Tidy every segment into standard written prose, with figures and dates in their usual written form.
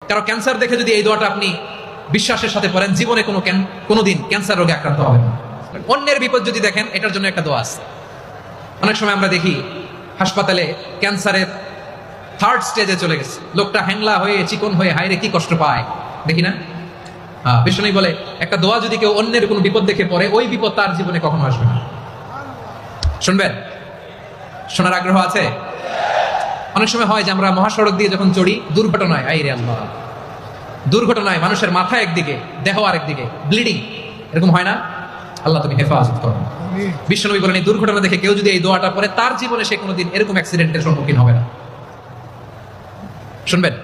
কারো ক্যান্সার দেখে যদি এই দোয়াটা আপনি বিশ্বাসের সাথে পড়েন, জীবনে কোনোদিন ক্যান্সার রোগে আক্রান্ত হবেন না। অন্যের বিপদ যদি দেখেন, এটার জন্য একটা দোয়া আছে। অনেক সময় আমরা দেখি হাসপাতালে ক্যান্সারের 3rd স্টেজে চলে গেছে, লোকটা হ্যাংলা হয়ে চিকন হয়ে হায়রে কি কষ্ট পায়, দেখি না? বিষ্ণু বলে একটা দোয়া যদি কেউ অন্যের কোনো বিপদ দেখে পড়ে, ওই বিপদ তার জীবনে কখনো আসবে না। শুনবেন? শোনার আগ্রহ আছে? অনেক সময় হয় যে আমরা মহাসড়ক দিয়ে যখন চড়ি, দুর্ঘটনায়, আইরে আল্লাহ, দুর্ঘটনায় মানুষের মাথা একদিকে, দেহ আরেকদিকে, ব্লিডিং, এরকম হয় না? আল্লাহ তুমি হেফাজত করো। বিশ্বনবী বলেন এই দুর্ঘটনা দেখে কেউ যদি এই দোয়াটা পড়ে, তার জীবনে সে কোনোদিন এরকম অ্যাক্সিডেন্টের সম্মুখীন হবে না। শুনবেন?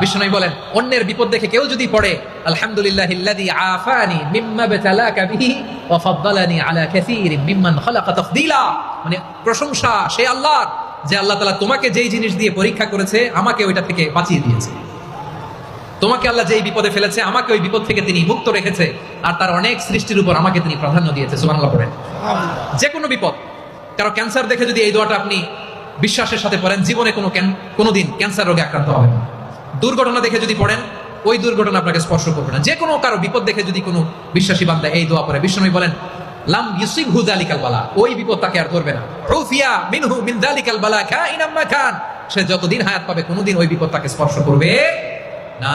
বিশ্বনবী বলেন অন্যের বিপদ দেখে কেউ যদি পড়ে, আলহামদুলিল্লাহিল্লাযী আফানি মিম্মা বাতালাকা বিহি ওয়া ফাদ্দালানি আলা কাসীরিন মিম্মান খালাকা তাফদীলা, মানে প্রশংসা সেই আল্লাহর, যে আল্লাহ তাআলা তোমাকে যেই জিনিস দিয়ে পরীক্ষা করেছে, আমাকে ওইটা থেকে বাঁচিয়ে দিয়েছে। তোমাকে আল্লাহ যেই বিপদে ফেলেছে, আমাকে ওই বিপদ থেকে তিনি মুক্ত রেখেছে, আর তার অনেক সৃষ্টির উপর আমাকে তিনি প্রাধান্য দিয়েছে। সুবহানাল্লাহ পড়েন। যে কোনো বিপদ, কারো ক্যান্সার দেখে যদি এই দোয়াটা আপনি বিশ্বাসের সাথে পড়েন, জীবনে কোনোদিন ক্যান্সার রোগে আক্রান্ত হবেন না। দুর্ঘটনা দেখে যদি পড়েন, ওই দুর্ঘটনা আপনাকে স্পর্শ করবে না। যে কোনো কারো বিপদ দেখে যদি কোনো বিশ্বাসী বান্দা এই দোয়া পড়ে, বিশ্বনবী বলেন লাম ইউসিবহু যালিকাল বালা, ওই বিপদ তাকে আর ধরবে না। উফিয়া মিনহু মিন যালিকাল বালা কাইনাম মা কান, সে যতদিন হায়াত পাবে কোনোদিন ওই বিপদ তাকে স্পর্শ করবে না।